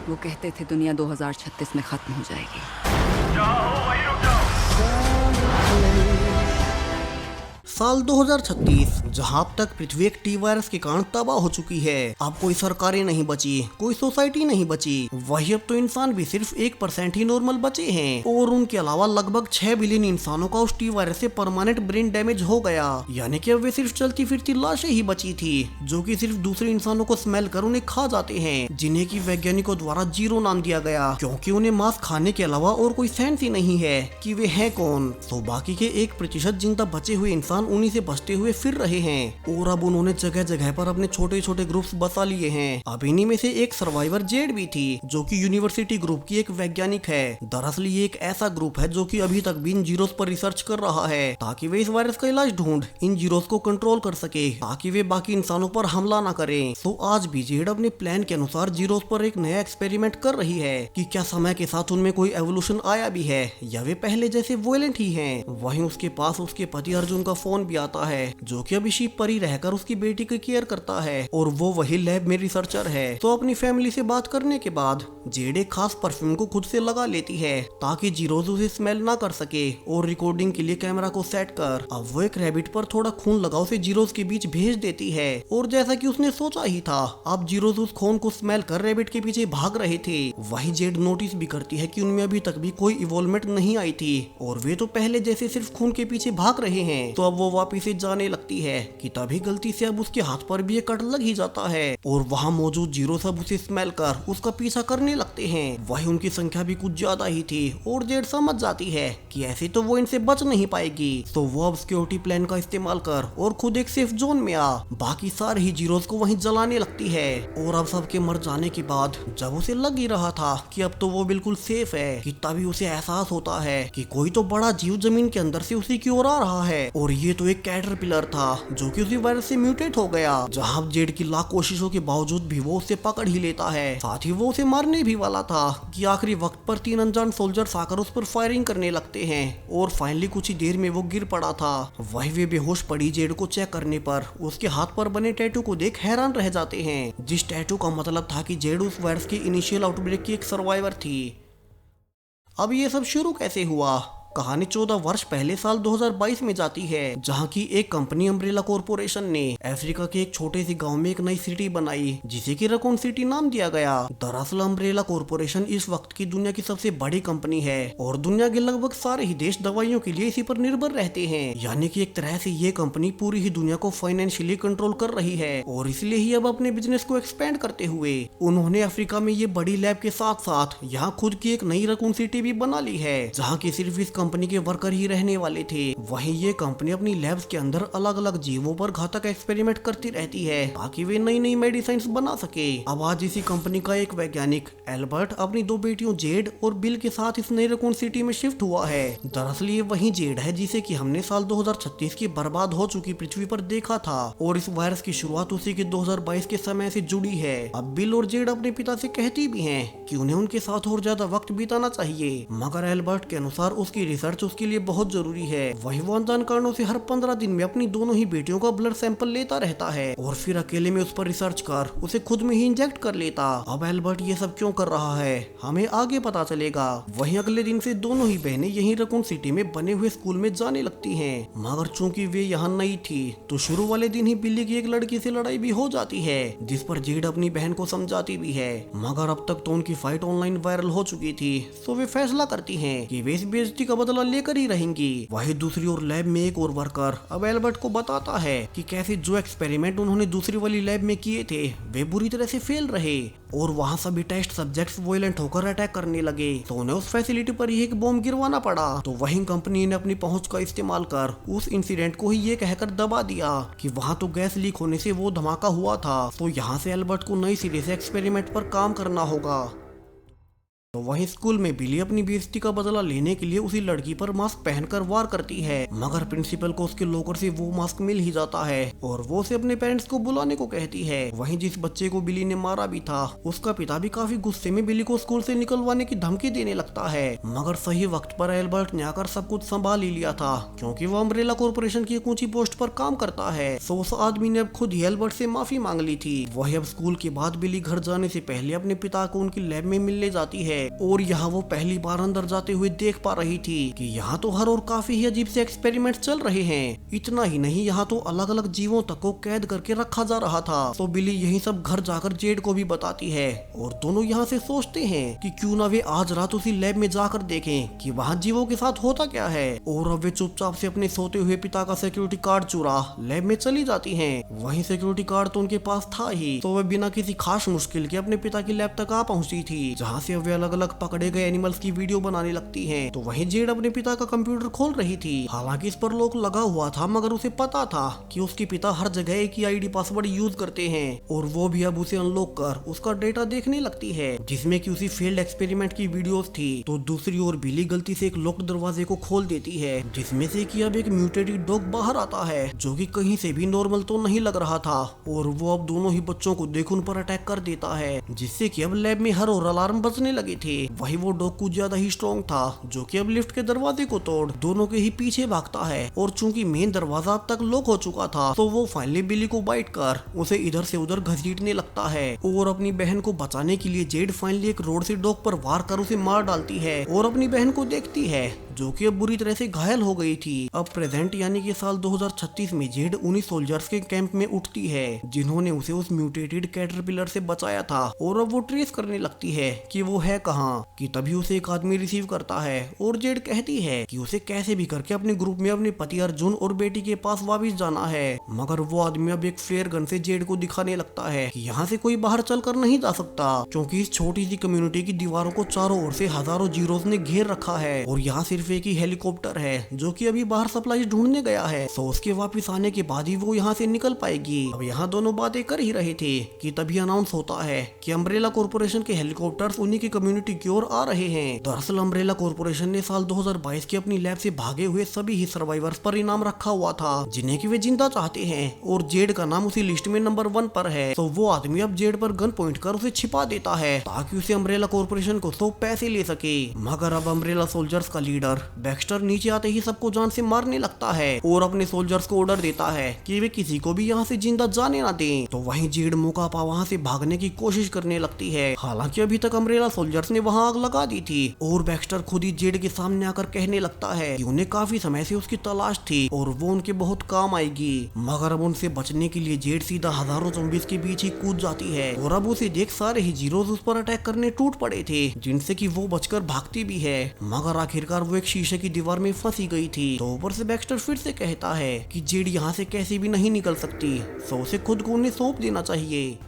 वो कहते थे दुनिया 2036 में खत्म हो जाएगी। साल 2036 जहां अब तक पृथ्वी एक टी वायरस के कारण तबाह हो चुकी है। अब कोई सरकारें नहीं बची, कोई सोसाइटी नहीं बची, वही अब तो इंसान भी सिर्फ 1% ही नॉर्मल बचे हैं और उनके अलावा लगभग 6 बिलियन इंसानों का उस टी वायरस से परमानेंट ब्रेन डैमेज हो गया। यानी कि अब वे सिर्फ चलती फिरती लाशें ही बची थी जो कि सिर्फ दूसरे इंसानों को स्मेल कर उन्हें खा जाते हैं, जिन्हें की वैज्ञानिकों द्वारा जीरो नाम दिया गया क्योंकि उन्हें मांस खाने के अलावा और कोई सेंस ही नहीं है कि वे हैं कौन। तो बाकी के 1% जिंदा बचे हुए इंसान उन्हीं से बचते हुए फिर रहे हैं और अब उन्होंने जगह जगह पर अपने छोटे छोटे ग्रुप्स बसा लिए हैं। अब इन्हीं में से एक सर्वाइवर जेड भी थी जो कि यूनिवर्सिटी ग्रुप की एक वैज्ञानिक है। दरअसल ये एक ऐसा ग्रुप है जो कि अभी तक भी इन जीरोस पर रिसर्च कर रहा है ताकि वे इस वायरस का इलाज ढूंढ इन जीरोस को कंट्रोल कर सके ताकि वे बाकी इंसानों पर हमला ना करें। तो आज भी जेड अपने प्लान के अनुसार जीरोस पर एक नया एक्सपेरिमेंट कर रही है कि क्या समय के साथ उनमें कोई एवोल्यूशन आया भी है या वे पहले जैसे वोलेंट ही हैं। वहीं उसके पास उसके पति अर्जुन का फोन भी आता है जो कि अभी शिप पर ही रहकर उसकी बेटी की केयर करता है और वो वही लैब में रिसर्चर है। तो अपनी फैमिली से बात करने के बाद जेड एक खास परफ्यूम को खुद से लगा लेती है ताकि जीरोस उसे स्मेल ना कर सके और रिकॉर्डिंग के लिए कैमरा को सेट कर अब वो एक रैबिट पर थोड़ा खून लगा उसे जीरोस के बीच भेज देती है और जैसा कि उसने सोचा ही था अब जीरोस उस खून को स्मेल कर रैबिट के पीछे भाग रहे थे। वही जेड नोटिस भी करती है कि उनमें अभी तक भी कोई इवॉल्वमेंट नहीं आई थी और वे तो पहले जैसे सिर्फ खून के पीछे भाग रहे हैं। तो अब वो वापिस से जाने लगती है कि तभी गलती से अब उसके हाथ पर भी एक कट लग ही जाता है और वहाँ मौजूद जीरो सब उसे स्मेल कर उसका पीछा करने लगते हैं। वही उनकी संख्या भी कुछ ज्यादा ही थी और जेड समझ जाती है कि ऐसे तो वो इनसे बच नहीं पाएगी। तो वो अब सिक्योरिटी प्लान का इस्तेमाल कर और खुद एक सेफ जोन में आ बाकी सारे ही जीरोस को वहीं जलाने लगती है। और अब सबके मर जाने के बाद जब उसे लग ही रहा था कि अब तो वो बिल्कुल सेफ है कि तभी उसे एहसास होता है कि कोई तो बड़ा जीव जमीन के अंदर से उसी की ओर आ रहा है और ये तो एक कैटरपिलर था जो कि उसी वायरस से म्यूटेट हो गया। जहां जेड की लाख कोशिशों के बावजूद भी वो उसे पकड़ ही लेता है। साथ ही वो उसे मारने भी वाला था कि आखिरी वक्त पर 3 अनजान सोल्जर्स आकर उस पर फायरिंग करने लगते हैं और फाइनली कुछ ही देर में वो गिर पड़ा था। वही वे बेहोश पड़ी जेड को चेक करने पर उसके हाथ पर बने टैटू को देख हैरान रह जाते हैं जिस टैटू का मतलब था कि जेड उस वायरस के इनिशियल आउटब्रेक की एक सर्वाइवर थी। अब ये सब शुरू कैसे हुआ? कहानी 14 वर्ष पहले साल 2022 में जाती है जहां की एक कंपनी अम्ब्रेला कॉर्पोरेशन ने अफ्रीका के एक छोटे से गांव में एक नई सिटी बनाई जिसे की रकून सिटी नाम दिया गया। दरअसल अम्ब्रेला कॉर्पोरेशन इस वक्त की दुनिया की सबसे बड़ी कंपनी है और दुनिया के लगभग सारे ही देश दवाइयों के लिए इसी पर निर्भर रहते हैं। यानी कि एक तरह से ये कंपनी पूरी ही दुनिया को फाइनेंशियली कंट्रोल कर रही है और इसलिए ही अब अपने बिजनेस को एक्सपेंड करते हुए उन्होंने अफ्रीका में ये बड़ी लैब के साथ साथ यहाँ खुद की एक नई रकून सिटी भी बना ली है जहाँ की सिर्फ इस कंपनी के वर्कर ही रहने वाले थे। वहीं ये कंपनी अपनी लैब्स के अंदर अलग अलग जीवों पर घातक एक्सपेरिमेंट करती रहती है ताकि वे नई नई मेडिसिन बना सके। अब आज इसी कंपनी का एक वैज्ञानिक एल्बर्ट अपनी 2 बेटियों जेड और बिल के साथ इस नई रकून सिटी में शिफ्ट हुआ है। दरअसल ये वही जेड है जिसे कि हमने साल 2036 की बर्बाद हो चुकी पृथ्वी पर देखा था और इस वायरस की शुरुआत उसी के 2022 के समय से जुड़ी है। अब बिल और जेड अपने पिता से कहती भी हैं कि उन्हें उनके साथ और ज्यादा वक्त बिताना चाहिए, मगर एल्बर्ट के अनुसार उसकी रिसर्च उसके लिए बहुत जरूरी है। वही वो अनजान कारणों से हर 15 दिन में अपनी दोनों ही बेटियों का ब्लड सैंपल लेता रहता है और फिर अकेले में उस पर रिसर्च कर उसे खुद में ही इंजेक्ट कर लेता। अब एल्बर्ट ये सब क्यों कर रहा है हमें आगे पता चलेगा। वहीं अगले दिन से दोनों ही बहनें यही रकून सिटी में बने हुए स्कूल में जाने लगती हैं, मगर चूंकि वे यहाँ नई थी तो शुरू वाले दिन ही बिल्ली की एक लड़की से लड़ाई भी हो जाती है जिस पर जेड अपनी बहन को समझाती भी है, मगर अब तक तो उनकी फाइट ऑनलाइन वायरल हो चुकी थी। तो वे फैसला करती है कि वे इस बेइज्जती का बदला लेकर ही रहेंगी। वही दूसरी ओर लैब में एक और वर्कर अब एल्बर्ट को बताता है कि कैसे जो एक्सपेरिमेंट उन्होंने दूसरी वाली लैब में किए थे वे बुरी तरह से फेल रहे और वहाँ सभी टेस्ट सब्जेक्ट्स वोलेंट होकर अटैक करने लगे। तो उन्हें उस फैसिलिटी पर ही एक बॉम्ब गिरवाना पड़ा। तो वहीं कंपनी ने अपनी पहुंच का इस्तेमाल कर उस इंसिडेंट को ही ये कहकर दबा दिया कि वहाँ तो गैस लीक होने से वो धमाका हुआ था। तो यहाँ से एल्बर्ट को नई सिरे से एक्सपेरिमेंट पर काम करना होगा। तो वहीं स्कूल में बिली अपनी बेइज्जती का बदला लेने के लिए उसी लड़की पर मास्क पहनकर वार करती है, मगर प्रिंसिपल को उसके लॉकर से वो मास्क मिल ही जाता है और वो उसे अपने पेरेंट्स को बुलाने को कहती है। वहीं जिस बच्चे को बिली ने मारा भी था उसका पिता भी काफी गुस्से में बिली को स्कूल से निकलवाने की धमकी देने लगता है, मगर सही वक्त पर एल्बर्ट ने आकर सब कुछ संभाल ही लिया था क्योंकि वो अम्ब्रेला कॉर्पोरेशन की एक ऊंची पोस्ट पर काम करता है। सो उस आदमी ने अब खुद ही एल्बर्ट से माफी मांग ली थी। वही अब स्कूल के बाद बिली घर जाने से पहले अपने पिता को उनकी लैब में मिलने जाती है और यहाँ वो पहली बार अंदर जाते हुए देख पा रही थी कि यहाँ तो हर और काफी ही अजीब से एक्सपेरिमेंट चल रहे हैं। इतना ही नहीं, यहाँ तो अलग अलग जीवों तक को कैद करके रखा जा रहा था। तो बिली यही सब घर जाकर जेड को भी बताती है और दोनों यहाँ से सोचते हैं कि क्यों ना वे आज रात उसी लैब में जाकर देखें कि वहाँ जीवों के साथ होता क्या है। और अब वे चुपचाप से अपने सोते हुए पिता का सिक्योरिटी कार्ड चुरा लैब में चली जाती है। वही सिक्योरिटी कार्ड तो उनके पास था ही, तो वे बिना किसी खास मुश्किल के अपने पिता की लैब तक आ पहुंची थी, जहाँ से वे अलग अलग पकड़े गए एनिमल्स की वीडियो बनाने लगती है। तो वहीं जेड अपने पिता का कंप्यूटर खोल रही थी। हालांकि इस पर लॉक लगा हुआ था, मगर उसे पता था कि उसके पिता हर जगह एक ही आईडी पासवर्ड यूज करते हैं और वो भी अब उसे अनलॉक कर उसका डेटा देखने लगती है, जिसमें कि उसी फेल्ड एक्सपेरिमेंट की वीडियोस थी। तो दूसरी ओर बिली गलती से एक लॉक दरवाजे को खोल देती है, जिसमें से कि अब एक म्यूटेटेड डॉग बाहर आता है जो कि कहीं से भी नॉर्मल तो नहीं लग रहा था और वो अब दोनों ही बच्चों को देख उन पर अटैक कर देता है, जिससे कि अब लैब में हर और अलार्म बजने लगे थे। वही वो डॉग कुछ ज्यादा ही स्ट्रॉन्ग था जो कि अब लिफ्ट के दरवाजे को तोड़ दोनों के ही पीछे भागता है और चूंकि मेन दरवाजा अब तक लॉक हो चुका था तो वो फाइनली बिली को बाइट कर उसे इधर से उधर घसीटने लगता है। और अपनी बहन को बचाने के लिए जेड फाइनली एक रोड से डॉग पर वार कर उसे मार डालती है और अपनी बहन को देखती है जो कि अब बुरी तरह से घायल हो गई थी। अब प्रेजेंट यानी कि साल 2036 में जेड उन्हीं सोल्जर्स के कैंप में उठती है जिन्होंने उसे उस म्यूटेटेड कैटरपिलर से बचाया था और अब वो ट्रेस करने लगती है कि वो है कहाँ। कि तभी उसे एक आदमी रिसीव करता है और जेड कहती है कि उसे कैसे भी करके अपने ग्रुप में अपने पति अर्जुन और बेटी के पास वापस जाना है, मगर वो आदमी अब एक फ्लेयर गन से जेड को दिखाने लगता है कि यहाँ से कोई बाहर चलकर नहीं जा सकता क्योंकि इस छोटी सी कम्युनिटी की दीवारों को चारों ओर से हजारों जीरोस ने घेर रखा है और यहाँ सिर्फ एक ही हेलीकॉप्टर है जो कि अभी बाहर सप्लाई ढूंढने गया है। तो उसके वापस आने के बाद ही वो यहाँ से निकल पाएगी। अब यहाँ दोनों बातें कर ही रहे थे कि तभी अनाउंस होता है कि अम्ब्रेला कॉर्पोरेशन के हेलीकॉप्टर्स उन्हीं की कम्युनिटी की ओर आ रहे हैं। दरअसल अम्ब्रेला कॉर्पोरेशन ने साल 2022 की अपनी लैब से भागे हुए सभी ही सर्वाइवर्स पर इनाम रखा हुआ था जिन्हें कि वे जिंदा चाहते हैं और जेड का नाम उसी लिस्ट में नंबर 1 पर है। तो वो आदमी अब जेड पर गन पॉइंट कर उसे छिपा देता है ताकि उसे अम्ब्रेला कॉर्पोरेशन को 100 पैसे ले सके। मगर अब अम्ब्रेला सोल्जर्स का लीडर बैक्स्टर नीचे आते ही सबको जान से मारने लगता है और अपने सोल्जर्स को ऑर्डर देता है कि वे किसी को भी यहाँ से जिंदा जाने ना दें। तो वहीं जेड मौका पा वहाँ से भागने की कोशिश करने लगती है। हालांकि अभी तक अम्ब्रेला सोल्जर्स ने वहाँ आग लगा दी थी और बैक्स्टर खुद ही जेड के सामने आकर कहने लगता है कि उन्हें काफी समय से उसकी तलाश थी और वो उनके बहुत काम आएगी। मगर अब उनसे बचने के लिए जेड सीधा हजारों ज़ॉम्बीज़ के बीच ही कूद जाती है और अब उसे देख सारे ही जीरोस उस पर अटैक करने टूट पड़े थे जिनसे कि वो बचकर भागती भी है। मगर आखिरकार वो एक शीशे की दीवार में फंसी गई थी। तो ऊपर से बैक्स्टर फिर से कहता है कि जेड यहाँ से कैसे भी नहीं निकल सकती, तो उसे खुद को उन्हें सौंप देना चाहिए।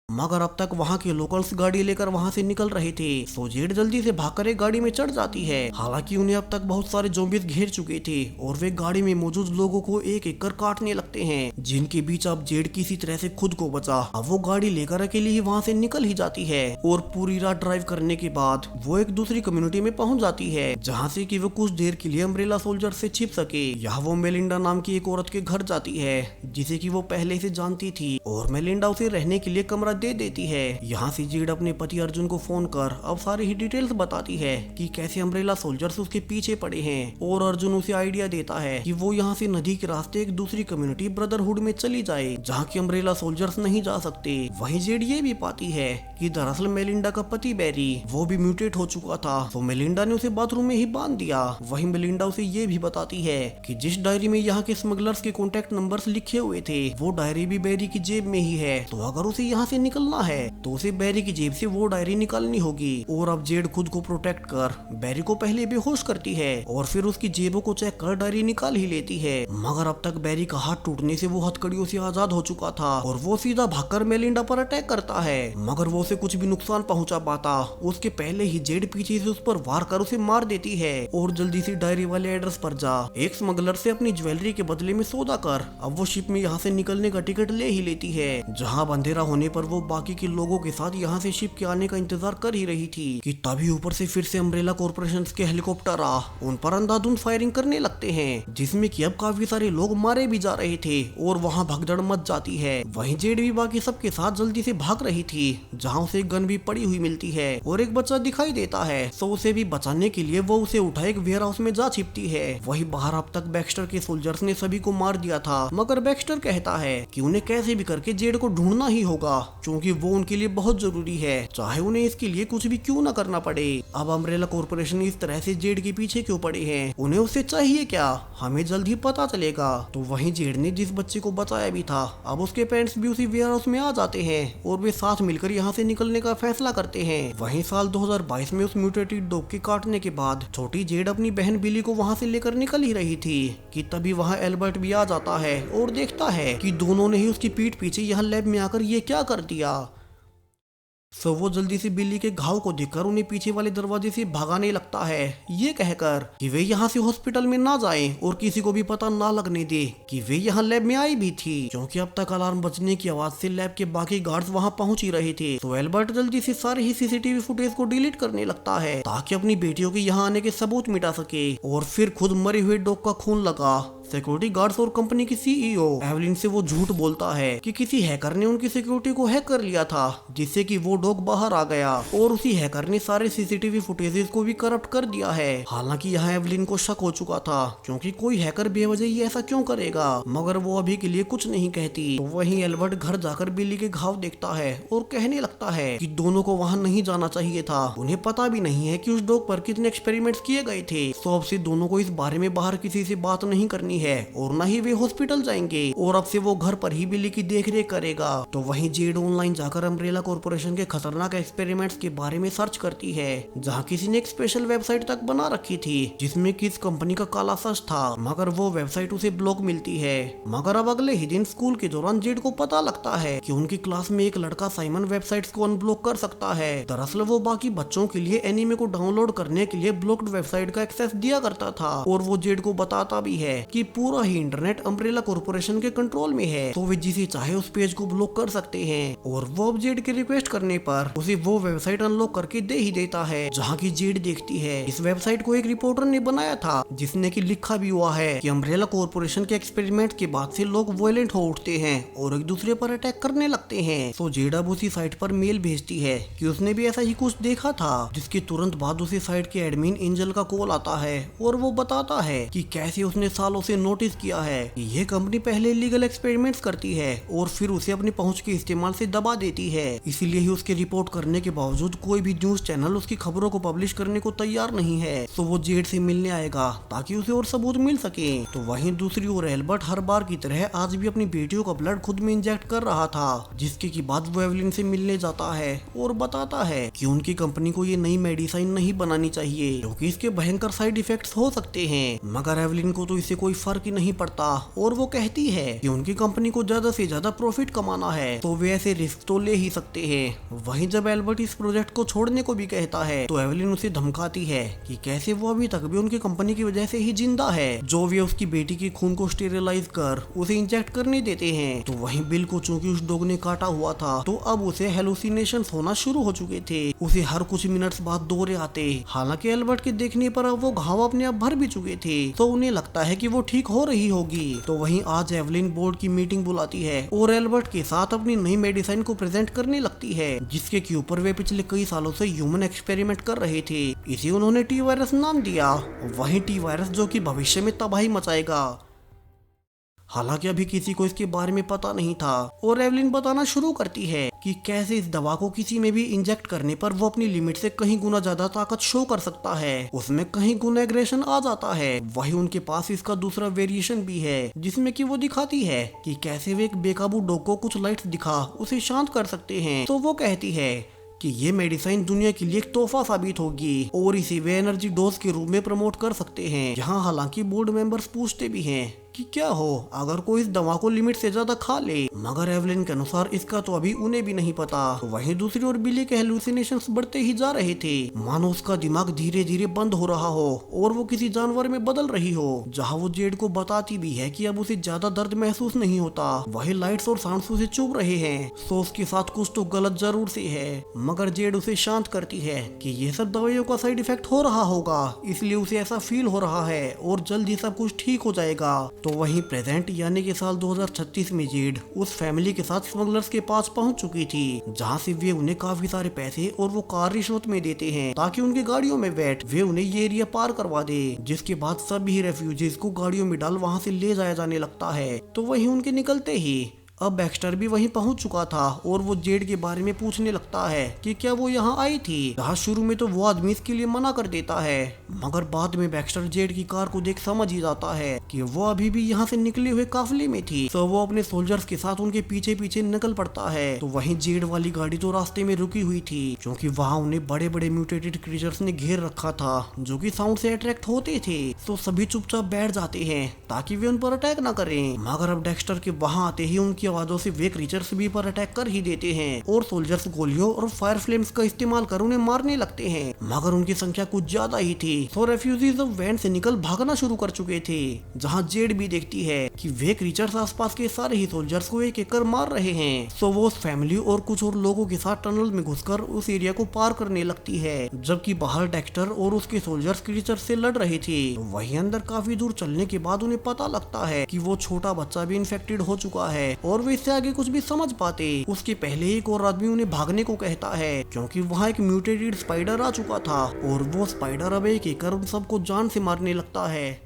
मगर अब तक वहाँ के लोकल्स गाड़ी लेकर वहाँ से निकल रहे थे तो जेड जल्दी से भागकर एक गाड़ी में चढ़ जाती है। हालांकि उन्हें अब तक बहुत सारे ज़ॉम्बीज़ घेर चुके थे और वे गाड़ी में मौजूद लोगों को एक एक कर काटने लगते हैं, जिनके बीच अब जेड किसी तरह से खुद को बचा। अब वो गाड़ी लेकर अकेले ही वहाँ से निकल ही जाती है और पूरी रात ड्राइव करने के बाद वो एक दूसरी कम्युनिटी में पहुंच जाती है जहाँ से कि वो कुछ देर के लिए अम्ब्रेला सोल्जर से छिप सके। यहाँ वो मेलिंडा नाम की एक औरत के घर जाती है जिसे कि वो पहले से जानती थी और मेलिंडा उसे रहने के लिए कमरा दे देती है। यहाँ से जेड अपने पति अर्जुन को फोन कर अब सारी ही डिटेल्स बताती है कि कैसे अम्ब्रेला सोल्जर्स उसके पीछे पड़े हैं और अर्जुन उसे आइडिया देता है कि वो यहाँ से नदी के रास्ते एक दूसरी कम्युनिटी ब्रदरहुड में चली जाए जहाँ की अम्ब्रेला सोल्जर्स नहीं जा सकते। वहीं जेड ये भी पाती है कि दरअसल मेलिंडा का पति बैरी वो भी म्यूटेट हो चुका था, तो मेलिंडा ने उसे बाथरूम में ही बांध दिया। वहीं मेलिंडा उसे ये भी बताती है कि जिस डायरी में यहाँ के स्मगलर्स के कॉन्टेक्ट नंबर्स लिखे हुए थे वो डायरी भी बैरी की जेब में ही है, तो अगर उसे यहाँ से निकलना है तो उसे बैरी की जेब से वो डायरी निकालनी होगी। और अब जेड खुद को प्रोटेक्ट कर बैरी को पहले बेहोश करती है और फिर उसकी जेबों को चेक कर डायरी निकाल ही लेती है। मगर अब तक बैरी का हाथ टूटने से वो हथकड़ियों से आजाद हो चुका था और वो सीधा भागकर मेलिंडा पर अटैक करता है, मगर वो उसे कुछ भी नुकसान पहुंचा पाता उसके पहले ही जेड पीछे से उस पर वार कर उसे मार देती है और जल्दी से डायरी वाले एड्रेस पर जा एक स्मगलर से अपनी ज्वेलरी के बदले में सौदा कर अब वो शिप में यहाँ से निकलने का टिकट ले ही लेती है। जहाँ अंधेरा होने पर वो बाकी के लोगों के साथ यहाँ से शिप के आने का इंतजार कर ही रही थी कि तभी ऊपर से फिर से अम्ब्रेला कॉर्पोरेशन के हेलीकॉप्टर आ उन पर अंधाधुंध फायरिंग करने लगते हैं, जिसमें कि अब काफी सारे लोग मारे भी जा रहे थे और वहाँ भगदड़ मच जाती है। वहीं जेड भी बाकी सबके साथ जल्दी से भाग रही थी जहाँ उसे गन भी पड़ी हुई मिलती है और एक बच्चा दिखाई देता है, तो उसे भी बचाने के लिए वो उसे उठा एक वेयर हाउस में जा छिपती है। वही बाहर अब तक बैक्स्टर के सोल्जर्स ने सभी को मार दिया था, मगर बैक्स्टर कहता है कि उन्हें कैसे भी करके जेड को ढूंढना ही होगा क्योंकि वो उनके लिए बहुत जरूरी है, चाहे उन्हें इसके लिए कुछ भी क्यों न करना पड़े। अब अम्ब्रेला कॉर्पोरेशन इस तरह से जेड के पीछे क्यों पड़े हैं, उन्हें उससे चाहिए क्या, हमें जल्द ही पता चलेगा। तो वहीं जेड ने जिस बच्चे को बचाया भी था अब उसके पेरेंट्स भी उसी वेयर हाउस में आ जाते हैं और वे साथ मिलकर यहाँ से निकलने का फैसला करते हैं। वहीं साल 2022 में उस म्यूटेटेड डॉग के काटने के बाद छोटी जेड अपनी बहन बिली को वहाँ से लेकर निकल ही रही थी कि तभी वहाँ एल्बर्ट भी आ जाता है और देखता है कि दोनों ने ही उसकी पीठ पीछे यहाँ लैब में आकर ये क्या कर दिया। सो वो जल्दी से बिल्ली के घाव को देखकर उन्हें पीछे वाले दरवाजे से भगाने लगता है, ये कहकर कि वे यहाँ से हॉस्पिटल में ना जाएं और किसी को भी पता ना लगने दे कि वे यहाँ लैब में आई भी थी, क्योंकि अब तक अलार्म बजने की आवाज से लैब के बाकी गार्ड्स वहाँ पहुंच ही रहे थे। तो एल्बर्ट जल्दी से सारे ही सीसीटीवी फुटेज को डिलीट करने लगता है ताकि अपनी बेटियों के यहाँ आने के सबूत मिटा सके और फिर खुद मरे हुए डॉग का खून लगा सिक्योरिटी गार्ड्स और कंपनी की सीईओ एवलिन से वो झूठ बोलता है कि किसी हैकर ने उनकी सिक्योरिटी को हैक कर लिया था जिससे कि वो डॉग बाहर आ गया और उसी हैकर ने सारे सीसीटीवी फुटेजेस को भी करप्ट कर दिया है। हालांकि यहाँ एवलिन को शक हो चुका था क्योंकि कोई हैकर बेवजह ही ऐसा क्यों करेगा, मगर वो अभी के लिए कुछ नहीं कहती। तो वहीं एल्बर्ट घर जाकर बिल्ली के घाव देखता है और कहने लगता है कि दोनों को वहाँ नहीं जाना चाहिए था, उन्हें पता भी नहीं है कि उस डॉग पर कितने एक्सपेरिमेंट्स किए गए थे। तो अब से दोनों को इस बारे में बाहर किसी से बात नहीं करनी है और न ही वे हॉस्पिटल जाएंगे और अब से वो घर पर ही बिल्ली की देखरेख करेगा। तो वहीं जेड ऑनलाइन जाकर अम्ब्रेला कॉर्पोरेशन के खतरनाक एक्सपेरिमेंट्स के बारे में सर्च करती है जहां किसी ने एक स्पेशल वेबसाइट तक बना रखी थी जिसमें किस कंपनी का काला सच था, मगर वो वेबसाइट उसे ब्लॉक मिलती है। मगर अब अगले ही दिन स्कूल के दौरान जेड को पता लगता है कि उनकी क्लास में एक लड़का साइमन वेबसाइट्स को अनब्लॉक कर सकता है। दरअसल वो बाकी बच्चों के लिए एनीमे को डाउनलोड करने के लिए ब्लॉक्ड वेबसाइट का एक्सेस दिया करता था और वो जेड को बताता भी है कि पूरा ही इंटरनेट अम्ब्रेला कॉर्पोरेशन के कंट्रोल में है, तो वे जिसे चाहे उस पेज को ब्लॉक कर सकते हैं। और वो अब जेड के रिक्वेस्ट करने पर उसे वो वेबसाइट अनलॉक करके दे ही देता है जहाँ की जेड देखती है इस वेबसाइट को एक रिपोर्टर ने बनाया था जिसने की लिखा भी हुआ है कि अम्ब्रेला कॉर्पोरेशन के एक्सपेरिमेंट के बाद से लोग वायलेंट हो उठते हैं और एक दूसरे पर अटैक करने लगते हैं। तो जेड अब उसी साइट पर मेल भेजती है कि उसने भी ऐसा ही कुछ देखा था, जिसके तुरंत बाद उसे साइट के एडमिन एंजल का कॉल आता है और वो बताता है कि कैसे उसने सालों से नोटिस किया है कि ये कंपनी पहले इलीगल एक्सपेरिमेंट्स करती है और फिर उसे अपनी पहुंच के इस्तेमाल से दबा देती है। इसीलिए ही उसके रिपोर्ट करने के बावजूद कोई भी न्यूज चैनल उसकी खबरों को पब्लिश करने को तैयार नहीं है। तो वो जेड से मिलने आएगा ताकि उसे और सबूत मिल सके। तो वहीं दूसरी ओर एल्बर्ट हर बार की तरह आज भी अपनी बेटियों का ब्लड खुद में इंजेक्ट कर रहा था, जिसके की बाद वो एवलिन से मिलने जाता है और बताता है कि उनकी कंपनी को ये नई मेडिसिन नहीं बनानी चाहिए क्योंकि इसके भयंकर साइड इफेक्ट्स हो सकते हैं। मगर एवलिन को तो इससे कोई फर्क ही नहीं पड़ता और वो कहती है कि उनकी कंपनी को ज्यादा से ज्यादा प्रॉफिट कमाना है तो वे ऐसे रिस्क तो ले ही सकते हैं। वहीं जब एल्बर्ट इस प्रोजेक्ट को छोड़ने को भी कहता है तो एवलिन उसे धमकाती है कि कैसे वो अभी तक भी उनकी कंपनी की वजह से ही जिंदा है, जो वे उसकी बेटी के खून को स्टेरिलाइज कर उसे इंजेक्ट करने देते हैं। तो वहीं बिल को चूंकि उस डॉग ने काटा हुआ था तो अब उसे हेलुसिनेशंस होना शुरू हो चुके थे, उसे हर कुछ मिनट्स बाद दौरे आते। हालांकि एल्बर्ट के देखने पर अब वो घाव अपने आप भर भी चुके थे तो उन्हें लगता है कि वो ठीक हो रही होगी। तो वहीं आज एवलिन बोर्ड की मीटिंग बुलाती है और एल्बर्ट के साथ अपनी नई मेडिसिन को प्रेजेंट करने लगती है जिसके के ऊपर वे पिछले कई सालों से ह्यूमन एक्सपेरिमेंट कर रहे थे। इसे उन्होंने टी वायरस नाम दिया, वही टी वायरस जो कि भविष्य में तबाही मचाएगा। हालांकि अभी किसी को इसके बारे में पता नहीं था और एवलिन बताना शुरू करती है कि कैसे इस दवा को किसी में भी इंजेक्ट करने पर वो अपनी लिमिट से कहीं गुना ज्यादा ताकत शो कर सकता है, उसमें कहीं गुना एग्रेशन आ जाता है। वही उनके पास इसका दूसरा वेरिएशन भी है जिसमें कि वो दिखाती है कि कैसे वे एक बेकाबू डॉग को कुछ लाइट्स दिखा उसे शांत कर सकते हैं। तो वो कहती है कि ये मेडिसिन दुनिया के लिए एक तोहफा साबित होगी और इसे वे एनर्जी डोज के रूप में प्रमोट कर सकते हैं। यहाँ हालांकि बोर्ड मेंबर्स पूछते भी हैं कि क्या हो अगर कोई इस दवा को लिमिट से ज्यादा खा ले, मगर एवलिन के अनुसार इसका तो अभी उन्हें भी नहीं पता। वहीं दूसरी ओर बिली के हेलुसिनेशंस बढ़ते ही जा रहे थे, मानो उसका दिमाग धीरे धीरे बंद हो रहा हो और वो किसी जानवर में बदल रही हो, जहाँ वो जेड को बताती भी है कि अब उसे ज्यादा दर्द महसूस नहीं होता। वही लाइट्स और साउंड्स उसे चुभ रहे हैं, सो उसके साथ कुछ तो गलत जरूर से है। मगर जेड उसे शांत करती है कि ये सब दवाइयों का साइड इफेक्ट हो रहा होगा, इसलिए उसे ऐसा फील हो रहा है और जल्दी सब कुछ ठीक हो जाएगा। तो वहीं प्रेजेंट यानी कि साल 2036 में जेड उस फैमिली के साथ स्मगलर्स के पास पहुंच चुकी थी, जहां से वे उन्हें काफी सारे पैसे और वो कार रिश्वत में देते हैं ताकि उनकी गाड़ियों में बैठ वे उन्हें ये एरिया पार करवा दे, जिसके बाद सभी रेफ्यूजीज को गाड़ियों में डाल वहां से ले जाया जाने लगता है। तो वहीं उनके निकलते ही अब बैक्स्टर भी वहीं पहुंच चुका था और वो जेड के बारे में पूछने लगता है कि क्या वो यहाँ आई थी। जहाँ शुरू में तो वो आदमी इसके लिए मना कर देता है, मगर बाद में बैक्स्टर जेड की कार को देख समझ ही जाता है कि वो अभी भी यहाँ से निकले हुए काफिले में थी। तो वो अपने सोल्जर्स के साथ उनके पीछे पीछे निकल पड़ता है। तो वहीं जेड वाली गाड़ी तो रास्ते में रुकी हुई थी, क्योंकि वहाँ उन्हें बड़े बड़े म्यूटेटेड क्रीचर्स ने घेर रखा था जो कि साउंड से अट्रैक्ट होते थे। तो सभी चुपचाप बैठ जाते हैं ताकि वे उन पर अटैक न करें। मगर अब डेक्स्टर के वहाँ आते ही उनकी आवाजों से वे क्रीचर्स भी पर अटैक कर ही देते हैं और सोल्जर्स गोलियों और फायर फ्लेम्स का इस्तेमाल कर उन्हें मारने लगते हैं। मगर उनकी संख्या कुछ ज्यादा ही थी, तो रेफ्यूजीज अब वैन से निकल भागना शुरू कर चुके थे। जहां जेड भी देखती है कि वे क्रीचर्स आसपास के सारे ही सोल्जर्स को एक एक कर मार रहे हैं। सो वो उस फैमिली और कुछ और लोगों के साथ टनल में घुसकर उस एरिया को पार करने लगती है, जबकि बाहर डेक्स्टर और उसके सोल्जर्स क्रीचर्स से लड़ रहे थे। वहीं अंदर काफी दूर चलने के बाद उन्हें पता लगता है कि वो छोटा बच्चा भी इन्फेक्टेड हो चुका है और वे इससे आगे कुछ भी समझ पाते उसके पहले एक और आदमी उन्हें भागने को कहता है, क्योंकि वहाँ एक म्यूटेटेड स्पाइडर आ चुका था और वो स्पाइडर अब एक एक कर उन सबको जान से मारने लगता है,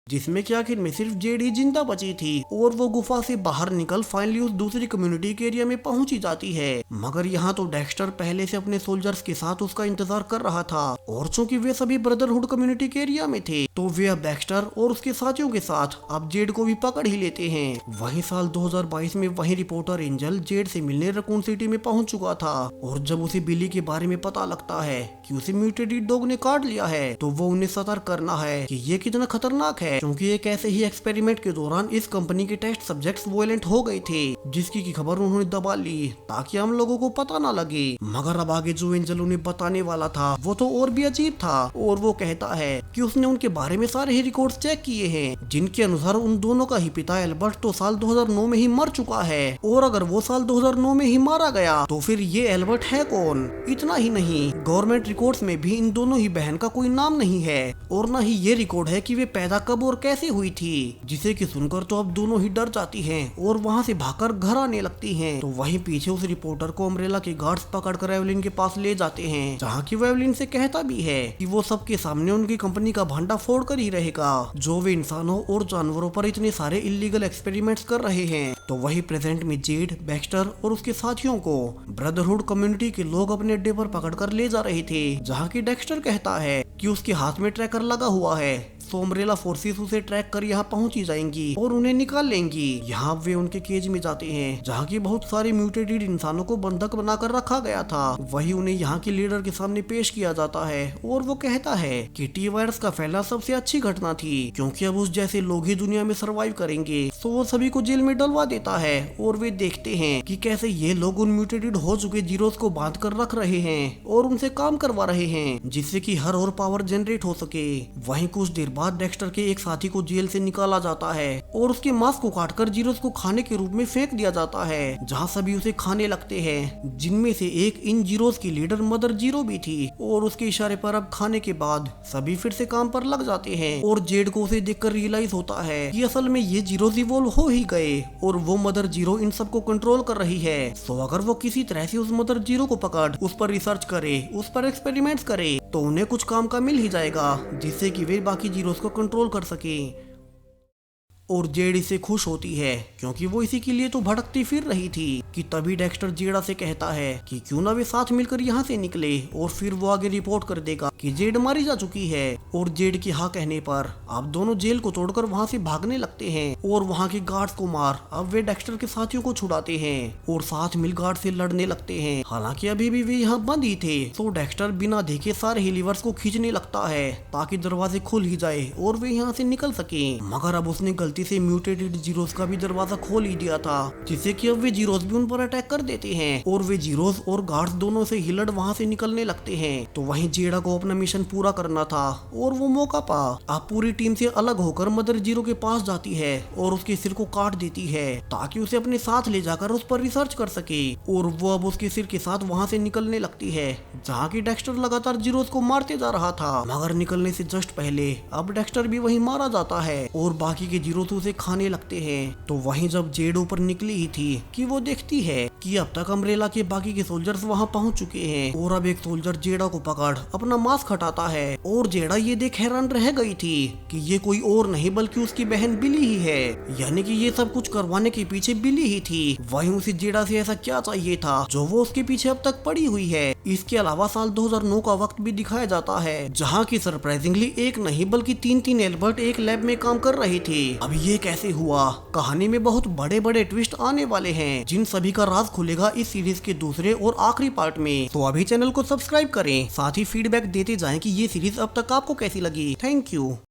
जिसमें कि आखिर में सिर्फ जेड ही जिंदा बची थी और वो गुफा से बाहर निकल फाइनली उस दूसरी कम्युनिटी के एरिया में पहुंची जाती है। मगर यहाँ तो डेक्स्टर पहले से अपने सोल्जर्स के साथ उसका इंतजार कर रहा था और चूंकि वे सभी ब्रदरहुड कम्युनिटी के एरिया में थे, तो वे अब डेक्स्टर और उसके साथियों के साथ अब जेड को भी पकड़ ही लेते हैं। वही साल 2022 में वही रिपोर्टर एंजल जेड से मिलने रकून सिटी में पहुंच चुका था और जब उसे बिली के बारे में पता लगता है कि उसे म्यूटेटेड डॉग ने काट लिया है, तो वो उन्हें सतर्क करना है कि ये कितना खतरनाक है, क्योंकि एक ऐसे ही एक्सपेरिमेंट के दौरान इस कंपनी के टेस्ट सब्जेक्ट्स वोलेंट हो गए थे, जिसकी की खबर उन्होंने दबा ली ताकि हम लोगों को पता ना लगे। मगर अब आगे जो एंजल उन्हें बताने वाला था वो तो और भी अजीब था, और वो कहता है कि उसने उनके बारे में सारे ही रिकॉर्ड्स चेक किए हैं, जिनके अनुसार उन दोनों का ही पिता एल्बर्ट तो साल 2009 में ही मर चुका है, और अगर वो साल 2009 में ही मारा गया तो फिर ये एल्बर्ट है कौन। इतना ही नहीं, गवर्नमेंट रिकॉर्ड्स में भी इन दोनों ही बहन का कोई नाम नहीं है और न ही ये रिकॉर्ड है कि वे पैदा कब और कैसे हुई थी, जिसे कि सुनकर तो अब दोनों ही डर जाती हैं और वहां से भागकर घर आने लगती हैं। तो वहीं पीछे उस रिपोर्टर को अम्ब्रेला के गार्ड्स पकड़कर एवलिन के पास ले जाते हैं, जहां की वो एवलिन से कहता भी है कि वो सबके सामने उनकी कंपनी का भांडा फोड़ कर ही रहेगा, जो वे इंसानों और जानवरों पर इतने सारे इलीगल एक्सपेरिमेंट्स कर रहे हैं। तो वही प्रेजेंट में जेड, बैक्स्टर और उसके साथियों को ब्रदरहुड कम्युनिटी के लोग अपने अड्डे पर पकड़कर ले जा रहे थे, जहाँ की डेक्स्टर कहता है कि उसके हाथ में ट्रैकर लगा हुआ है, तो अम्ब्रेला फोर्सेस उसे ट्रैक कर यहाँ पहुंची जाएंगी और उन्हें निकाल लेंगी। यहाँ वे उनके केज में जाते हैं, जहाँ की बहुत सारे म्यूटेटेड इंसानों को बंधक बनाकर रखा गया था। वही उन्हें यहाँ के लीडर के सामने पेश किया जाता है और वो कहता है कि टी वायरस का फैलना सबसे अच्छी घटना थी, क्योंकि अब उस जैसे लोग ही दुनिया में सर्वाइव करेंगे। तो वो सभी को जेल में डलवा देता है और वे देखते हैं कि कैसे ये लोग उन म्यूटेटेड हो चुके जीरोस को बांध कर रख रहे हैं और उनसे काम करवा रहे हैं, जिससे कि हर और पावर जनरेट हो सके। वहीं कुछ देर बाद डेक्स्टर के एक साथी को जेल से निकाला जाता है और उसके मांस को काटकर जीरोस को खाने के रूप में फेंक दिया जाता है, जहां सभी उसे खाने लगते हैं, जिनमें से एक इन जीरोस की लीडर मदर जीरो भी थी। और उसके इशारे पर अब खाने के बाद सभी फिर से काम पर लग जाते हैं और जेड को उसे देखकर रियलाइज होता है कि असल में ये जीरोस इवॉल्व हो ही गए और वो मदर जीरो इन सबको कंट्रोल कर रही है। तो अगर वो किसी तरह से उस मदर जीरो को पकड़ उस पर रिसर्च करे, उस पर एक्सपेरिमेंट्स करे, तो उन्हें कुछ काम का मिल ही जाएगा, जिससे कि वे बाकी जीरोस को कंट्रोल कर सके। और जेड इससे खुश होती है क्योंकि वो इसी के लिए तो भटकती फिर रही थी कि तभी डेक्स्टर जेडा से कहता है कि क्यों ना वे साथ मिलकर यहाँ से निकले और फिर वो आगे रिपोर्ट कर देगा कि जेड मारी जा चुकी है। और जेड की हाँ कहने पर अब दोनों जेल को तोड़कर वहाँ से भागने लगते हैं और वहाँ के गार्ड्स को मार अब वे डेक्स्टर के साथियों को छुड़ाते हैं और साथ मिल गार्ड से लड़ने लगते हैं। हालांकि अभी भी वे यहाँ बंद ही थे तो डेक्स्टर बिना देखे सारे हीलिवर्स को खींचने लगता है ताकि दरवाजे खुल ही जाए और वे यहाँ से निकल सके। मगर अब उसने गलती से म्यूटेटेड जीरोस का भी दरवाजा खोल ही दिया था जिससे कि अब वे जीरोस भी उन पर अटैक कर देते हैं और वे जीरोस और गार्ड्स दोनों से हिलड़ वहाँ से निकलने लगते हैं। तो वहीं जेडा को अपना मिशन पूरा करना था और वो मौका पा अब पूरी टीम से अलग होकर मदर जीरो के पास जाती है और उसके सिर को काट देती है ताकि उसे अपने साथ ले जाकर उस पर रिसर्च कर सके। और वो अब उसके सिर के साथ वहाँ से निकलने लगती है जहाँ की डेक्स्टर लगातार जीरोस को मारते जा रहा था। मगर निकलने से जस्ट पहले अब डेक्स्टर भी वहीं मारा जाता है और बाकी के जीरोस उसे खाने लगते हैं। तो वहीं जब जेड ऊपर निकली ही थी कि वो देखती है कि अब तक अम्ब्रेला के बाकी के सोल्जर्स वहाँ पहुँच चुके हैं और अब एक सोल्जर जेडा को पकड़ अपना मास्क हटाता है और जेडा ये देख हैरान रह गई थी कि ये कोई और नहीं बल्कि उसकी बहन बिली ही है, यानी कि ये सब कुछ करवाने के पीछे बिली ही थी। वहीं उसे जेडा से ऐसा क्या चाहिए था जो वो उसके पीछे अब तक पड़ी हुई है। इसके अलावा साल 2009 का वक्त भी दिखाया जाता है जहाँ की सरप्राइजिंगली एक नहीं बल्कि तीन एल्बर्ट एक लैब में काम कर रहे थे। अब ये कैसे हुआ, कहानी में बहुत बड़े बड़े ट्विस्ट आने वाले हैं जिन सभी का राज खुलेगा इस सीरीज के दूसरे और आखिरी पार्ट में। तो अभी चैनल को सब्सक्राइब करें, साथ ही फीडबैक देते जाएं कि ये सीरीज अब तक आपको कैसी लगी। Thank you.